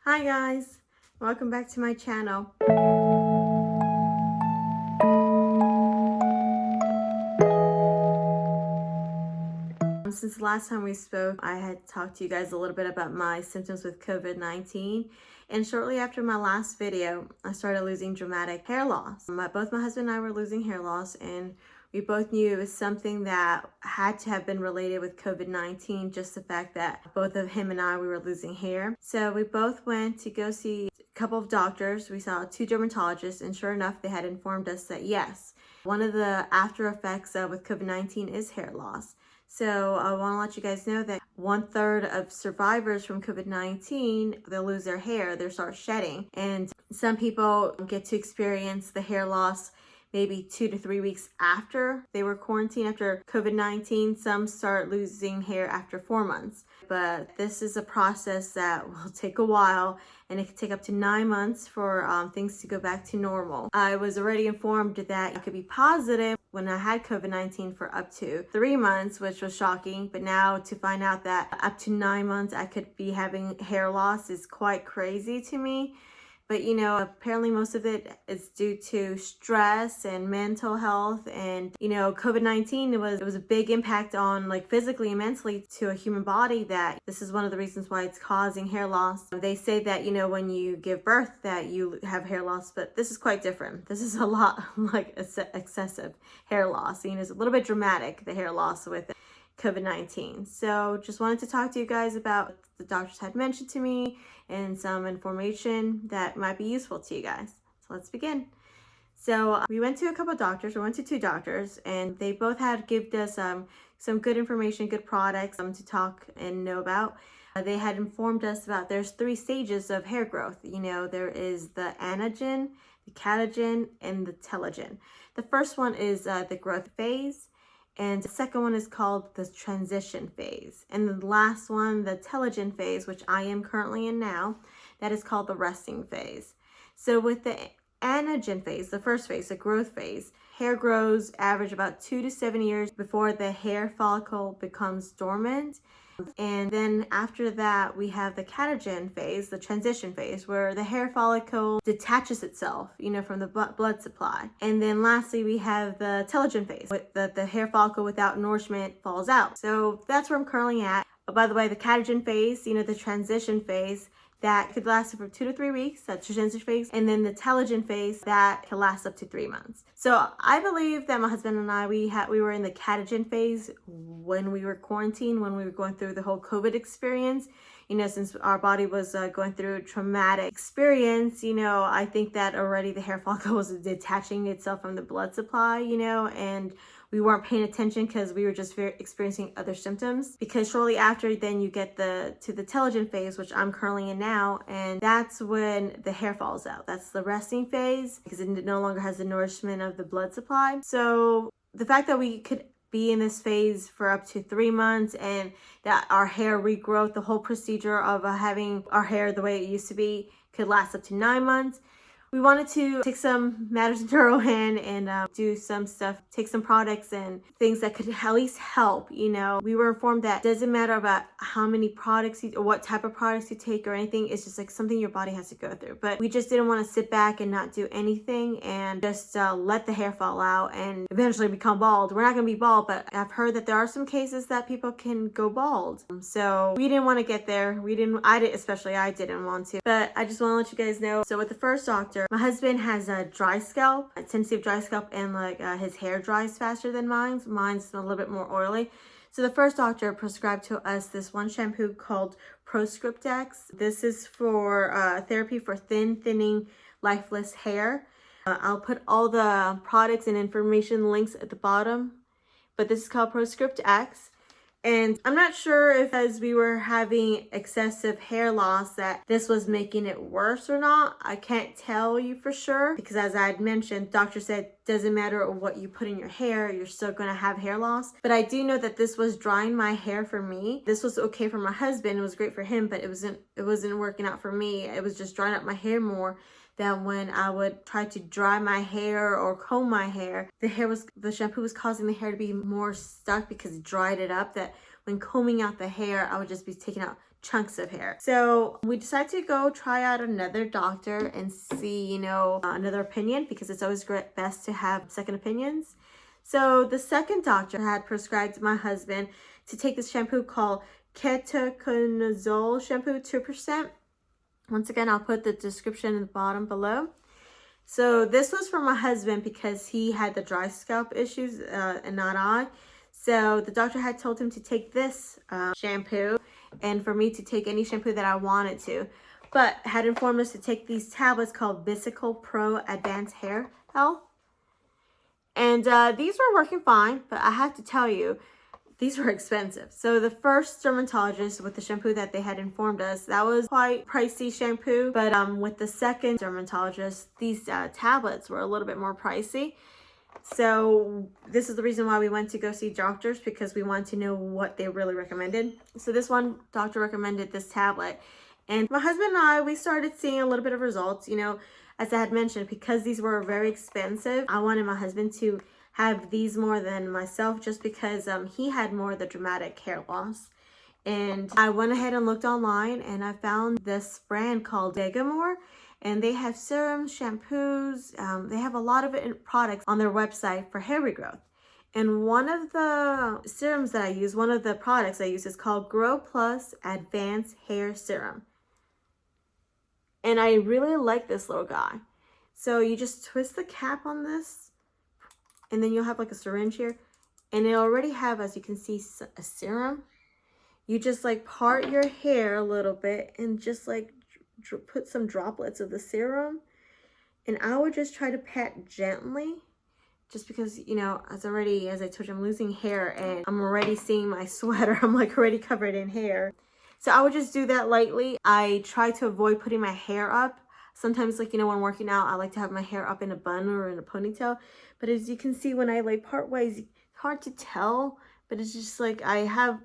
Hi guys, welcome back to my channel. Since the last time we spoke, I had talked to you guys a little bit about my symptoms with COVID-19, and shortly after my last video, I started losing dramatic hair loss. Both my husband and I were losing hair loss, and we both knew it was something that had to have been related with COVID-19, just the fact that both of him and I, we were losing hair. So we both went to go see a couple of doctors. We saw 2 dermatologists, and sure enough, they had informed us that yes, one of the after effects with COVID-19 is hair loss. So I want to let you guys know that 1/3 of survivors from COVID-19, they'll lose their hair, they'll start shedding. And some people get to experience the hair loss maybe 2 to 3 weeks after they were quarantined after COVID-19. Some start losing hair after 4 months. But this is a process that will take a while, and it could take up to 9 months for things to go back to normal. I was already informed that I could be positive when I had COVID-19 for up to 3 months, which was shocking. But now to find out that up to 9 months I could be having hair loss is quite crazy to me. But you know, apparently most of it is due to stress and mental health. And you know, COVID-19, it was a big impact on like physically and mentally to a human body, that this is one of the reasons why it's causing hair loss. They say that, you know, when you give birth that you have hair loss, but this is quite different. This is a lot like excessive hair loss. You know, it's a little bit dramatic, the hair loss with COVID-19. So just wanted to talk to you guys about what the doctors had mentioned to me and some information that might be useful to you guys. So let's begin. So we went to a couple of doctors. We went to 2 doctors, and they both had given us some good information, good products to talk and know about. They had informed us about there's 3 stages of hair growth. You know, there is the anagen, the catagen, and the telogen. The first one is the growth phase. And the second one is called the transition phase. And the last one, the telogen phase, which I am currently in now, that is called the resting phase. So with the anagen phase, the first phase, the growth phase, hair grows average about 2 to 7 years before the hair follicle becomes dormant. And then after that, we have the catagen phase, the transition phase, where the hair follicle detaches itself, you know, from the blood supply. And then lastly, we have the telogen phase, the hair follicle without nourishment falls out. So that's where I'm currently at. But by the way, the catagen phase, you know, the transition phase, that could last for 2 to 3 weeks, that's transition phase. And then the telogen phase, that can last up to 3 months. So I believe that my husband and I, we were in the catagen phase when we were quarantined, when we were going through the whole COVID experience. You know, since our body was going through a traumatic experience, you know, I think that already the hair follicle was detaching itself from the blood supply, you know, and we weren't paying attention because we were just experiencing other symptoms. Because shortly after, then you get to the telogen phase, which I'm currently in now, and that's when the hair falls out. That's the resting phase because it no longer has the nourishment of the blood supply. So the fact that we could be in this phase for up to 3 months, and that our hair regrowth, the whole procedure of having our hair the way it used to be, could last up to 9 months. We wanted to take some matters into our own hand and do some stuff, take some products and things that could at least help. You know, we were informed that it doesn't matter about how many products or what type of products you take or anything. It's just like something your body has to go through. But we just didn't want to sit back and not do anything and just let the hair fall out and eventually become bald. We're not going to be bald, but I've heard that there are some cases that people can go bald. So we didn't want to get there. Especially I didn't want to. But I just want to let you guys know. So with the first doctor, my husband has a dry scalp, a tendency of dry scalp, and like his hair dries faster than mine. Mine's a little bit more oily. So the first doctor prescribed to us this one shampoo called X. This is for therapy for thinning, lifeless hair. I'll put all the products and information links at the bottom, but this is called X. And I'm not sure if as we were having excessive hair loss that this was making it worse or not. I can't tell you for sure because as I had mentioned, doctor said doesn't matter what you put in your hair, you're still going to have hair loss. But I do know that this was drying my hair for me. This was okay for my husband. It was great for him, but it wasn't working out for me. It was just drying up my hair more. That when I would try to dry my hair or comb my hair, the shampoo was causing the hair to be more stuck because it dried it up. That when combing out the hair, I would just be taking out chunks of hair. So we decided to go try out another doctor and see, you know, another opinion, because it's always best to have second opinions. So the second doctor had prescribed my husband to take this shampoo called Ketoconazole Shampoo 2%. Once again, I'll put the description in the bottom below. So this was for my husband because he had the dry scalp issues and not I. So the doctor had told him to take this shampoo and for me to take any shampoo that I wanted to, but had informed us to take these tablets called Vesicle Pro Advanced Hair Health. And these were working fine, but I have to tell you, these were expensive. So the first dermatologist with the shampoo that they had informed us, that was quite pricey shampoo. But with the second dermatologist, these tablets were a little bit more pricey. So this is the reason why we went to go see doctors, because we wanted to know what they really recommended. So this one doctor recommended this tablet. And my husband and I, we started seeing a little bit of results. You know, as I had mentioned, because these were very expensive, I wanted my husband to have these more than myself, just because he had more of the dramatic hair loss. And I went ahead and looked online and I found this brand called Degamore, and they have serums, shampoos, they have a lot of products on their website for hair regrowth. And one of the serums that I use, one of the products I use is called Grow Plus Advanced Hair Serum. And I really like this little guy. So you just twist the cap on this, and then you'll have like a syringe here, and it already have, as you can see, a serum. You just like part your hair a little bit and just like put some droplets of the serum. And I would just try to pat gently, just because, you know, as I told you, I'm losing hair and I'm already seeing my sweater. I'm like already covered in hair. So I would just do that lightly. I try to avoid putting my hair up. Sometimes, like, you know, when working out, I like to have my hair up in a bun or in a ponytail. But as you can see, when I like part ways, it's hard to tell, but it's just like I have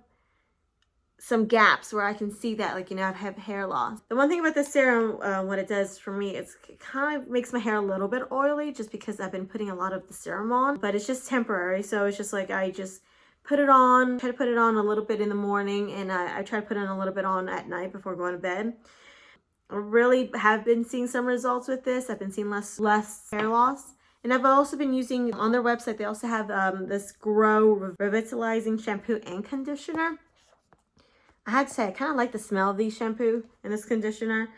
some gaps where I can see that, like, you know, I have hair loss. The one thing about the serum, what it does for me, it kind of makes my hair a little bit oily, just because I've been putting a lot of the serum on, but it's just temporary. So it's just like, I just put it on, try to put it on a little bit in the morning, and I try to put it a little bit on at night before going to bed. I really have been seeing some results with this. I've been seeing less hair loss. And I've also been using, on their website, they also have this Grow Revitalizing shampoo and conditioner. I had to say, I kind of like the smell of these shampoo and this conditioner.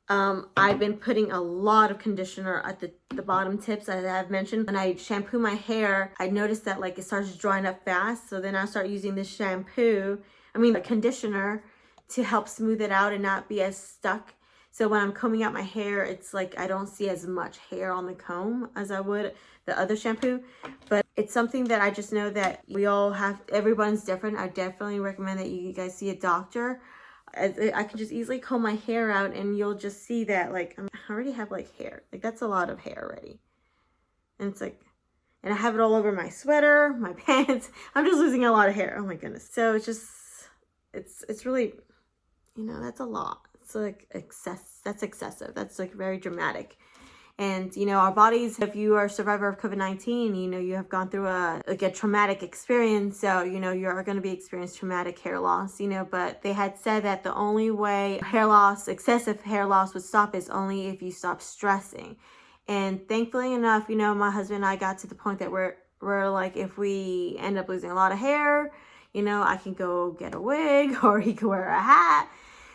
I've been putting a lot of conditioner at the bottom tips, as I've mentioned. When I shampoo my hair, I noticed that like it starts drying up fast. So then I start using this the conditioner, to help smooth it out and not be as stuck. So when I'm combing out my hair, it's like I don't see as much hair on the comb as I would the other shampoo. But it's something that I just know that we all have, everyone's different. I definitely recommend that you guys see a doctor. I can just easily comb my hair out, and you'll just see that like I already have like hair. Like that's a lot of hair already. And it's like, and I have it all over my sweater, my pants. I'm just losing a lot of hair. Oh my goodness. So it's just, it's really, you know, that's a lot. It's like that's excessive. That's like very dramatic. And, you know, our bodies, if you are a survivor of COVID-19, you know, you have gone through a traumatic experience. So, you know, you're going to be experiencing traumatic hair loss, you know, but they had said that the only way excessive hair loss would stop is only if you stop stressing. And thankfully enough, you know, my husband and I got to the point that we're like, if we end up losing a lot of hair, you know, I can go get a wig, or he can wear a hat.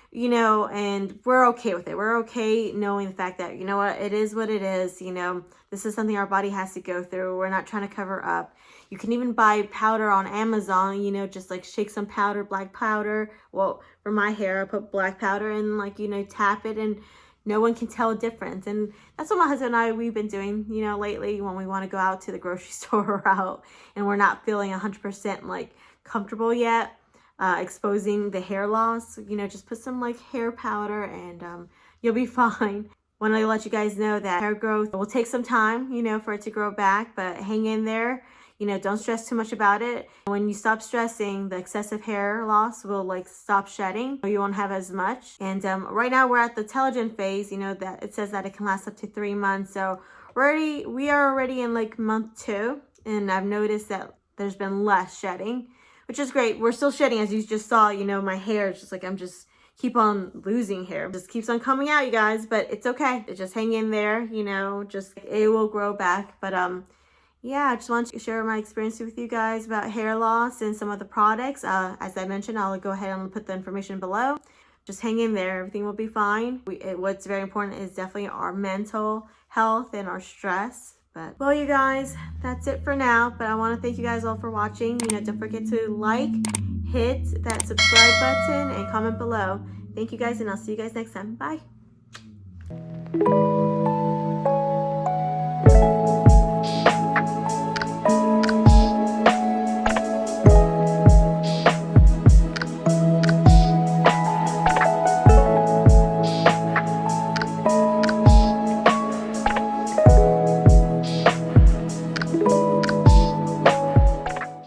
You know, and we're okay with it. We're okay knowing the fact that, you know what it is, you know, this is something our body has to go through. We're not trying to cover up. You can even buy powder on Amazon, you know, just like shake some powder, black powder. Well, for my hair, I put black powder and like, you know, tap it, and no one can tell a difference. And that's what my husband and I, we've been doing, you know, lately when we want to go out to the grocery store or out and we're not feeling 100% like comfortable yet. Exposing the hair loss, you know, just put some like hair powder and you'll be fine. Want to let you guys know that hair growth will take some time, you know, for it to grow back, but hang in there. You know, don't stress too much about it. When you stop stressing, the excessive hair loss will like stop shedding. You won't have as much. And right now we're at the Telogen Phase, you know, that it says that it can last up to 3 months. So we are already in like month 2, and I've noticed that there's been less shedding, which is great. We're still shedding, as you just saw, you know, my hair is just like, I'm just, keep on losing hair. It just keeps on coming out, you guys, but it's okay. Just hang in there, you know, just it will grow back. But yeah, I just wanted to share my experience with you guys about hair loss and some of the products. As I mentioned, I'll go ahead and put the information below. Just hang in there, everything will be fine. What's very important is definitely our mental health and our stress. But well, you guys, that's it for now. But I want to thank you guys all for watching. You know, don't forget to like, hit that subscribe button, and comment below. Thank you guys, and I'll see you guys next time. Bye.